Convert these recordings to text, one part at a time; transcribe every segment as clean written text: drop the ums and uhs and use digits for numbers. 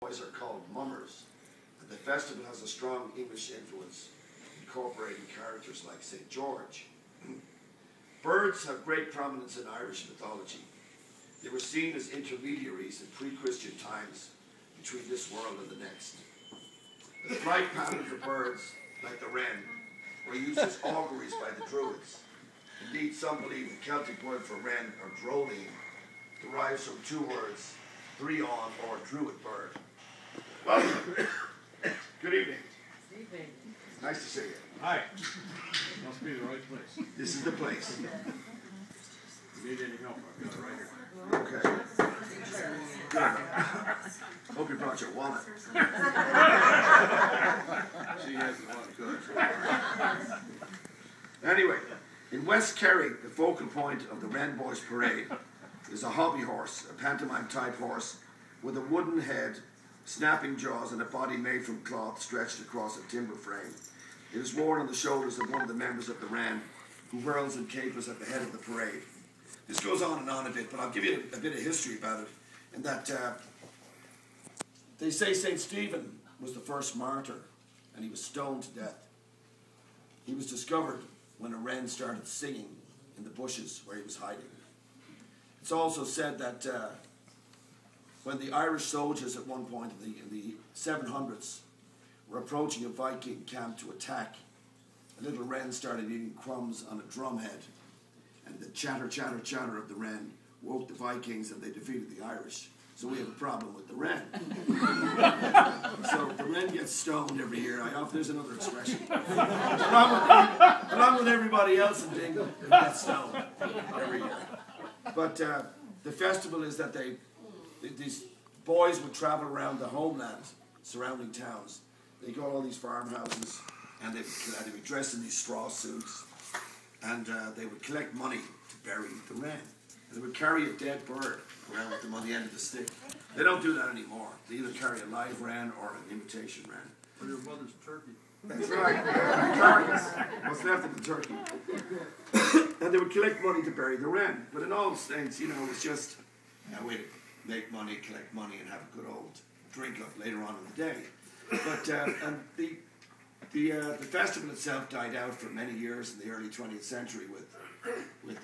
boys are called mummers, and the festival has a strong English influence, incorporating characters like St. George. Birds have great prominence in Irish mythology. They were seen as intermediaries in pre-Christian times between this world and the next. The flight patterns of birds, like the wren, were used as auguries by the Druids. Indeed, some believe the Celtic word for wren, or droline, derives from two words, drion, or druid bird. Welcome. Good evening. Good evening. Nice to see you. Hi. Must be the right place. This is the place. If you need any help, I've got it right here. Okay. Good. Hope you brought your wallet. She has a lot of good. Anyway, in West Kerry, the focal point of the Wren Boys Parade is a hobby horse, a pantomime-type horse with a wooden head, snapping jaws, and a body made from cloth stretched across a timber frame. It is worn on the shoulders of one of the members of the Wren, who whirls and capers at the head of the parade. This goes on and on a bit, but I'll give you a bit of history about it. In that they say St. Stephen was the first martyr, and he was stoned to death. He was discovered when a wren started singing in the bushes where he was hiding. It's also said that when the Irish soldiers at one point in the 700s were approaching a Viking camp to attack, a little wren started eating crumbs on a drumhead, and the chatter, chatter, chatter of the wren woke the Vikings, and they defeated the Irish. So we have a problem with the wren. So the wren gets stoned every year. There's another expression. Along with everybody else in Dingle, who gets stoned every year. But the festival is that these boys would travel around the homeland, surrounding towns. They go to all these farmhouses, and they would be dressed in these straw suits, and they would collect money to bury the wren. And they would carry a dead bird around with them on the end of the stick. They don't do that anymore. They either carry a live wren or an imitation wren. Or your mother's turkey. That's right. Carcass. What's left of the turkey. And they would collect money to bury the wren. But in all saints, it was just a way to make money, collect money, and have a good old drink up later on in the day. But and the festival itself died out for many years in the early 20th century with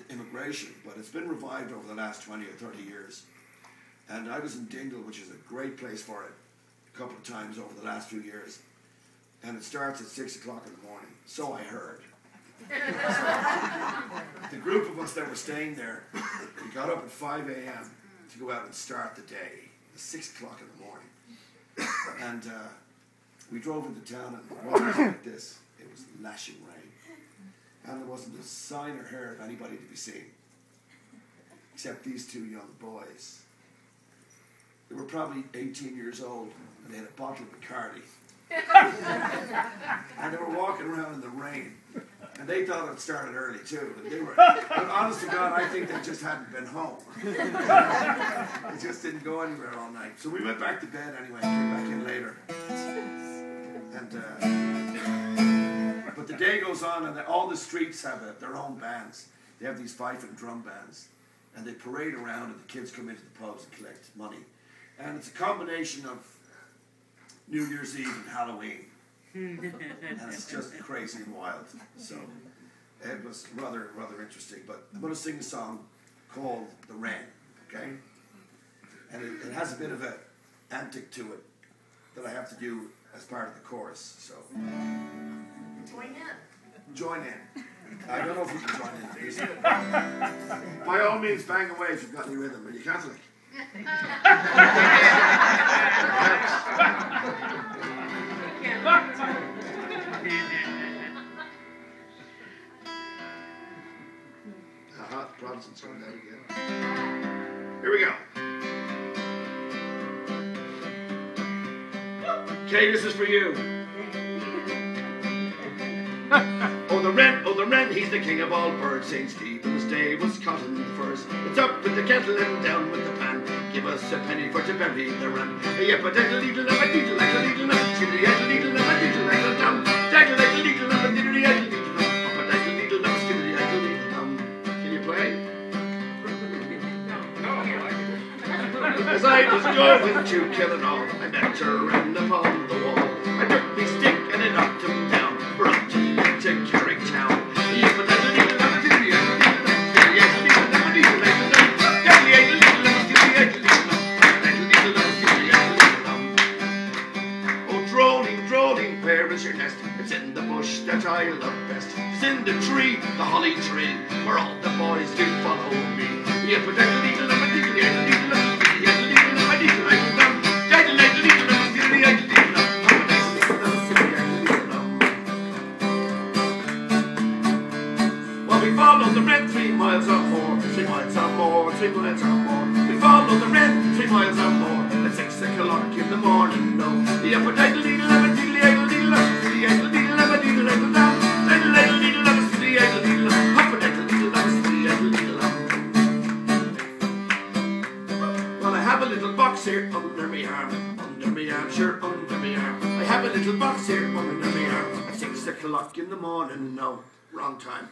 immigration, but it's been revived over the last 20 or 30 years. And I was in Dingle, which is a great place for it, a couple of times over the last few years. And it starts at 6 o'clock in the morning. So I heard. The group of us that were staying there, we got up at 5 a.m. to go out and start the day. At 6 o'clock in the morning. And we drove into town, and the weather was like this. It was lashing rain. And there wasn't a sign or hair of anybody to be seen, except these two young boys. They were probably 18 years old, and they had a bottle of Bacardi. And they were walking around in the rain, and they thought it started early too. And they were, but honest to God, I think they just hadn't been home. They just didn't go anywhere all night. So we went back to bed anyway, came back in later. And but the day goes on, and all the streets have their own bands. They have these fife and drum bands, and they parade around, and the kids come into the pubs and collect money. And it's a combination of New Year's Eve and Halloween, and it's just crazy and wild. So it was rather interesting. But I'm going to sing a song called "The Wren," okay? And it has a bit of an antic to it that I have to do as part of the chorus. So join in. I don't know if you can join in, please. By all means, bang away if you've got any rhythm. Are you Catholic? The Protestants going down again. Here we go. Okay, this is for you. Oh the wren, he's the king of all birds. St. Stephen's Day was cotton first. It's up with the kettle and down with the pan. Give us a penny for to bury the wren. Yep, a diddle leedle, a diddle like a leedle, a diddle like a leedle, a diddle like a dum. Diddle like a leedle, a diddle like a leedle, up a diddle leedle, a diddle like a leedle dum. Can you play? No. As I was going to kill it all, I better and upon the wall. A dirty stick and it knocked him down, brought him into Carrick town. Where is your nest? It's in the bush that I love best. It's in the tree, the holly tree, where all the boys do follow me. Well, we follow the red 3 miles or more, 3 miles or more, 3 miles or more. We follow the red 3 miles or more at 6 o'clock in the morning. No, well, I have a little box here under me arm, sure, under me arm. I have a little box here under me arm at 6 o'clock in the morning. No, wrong time.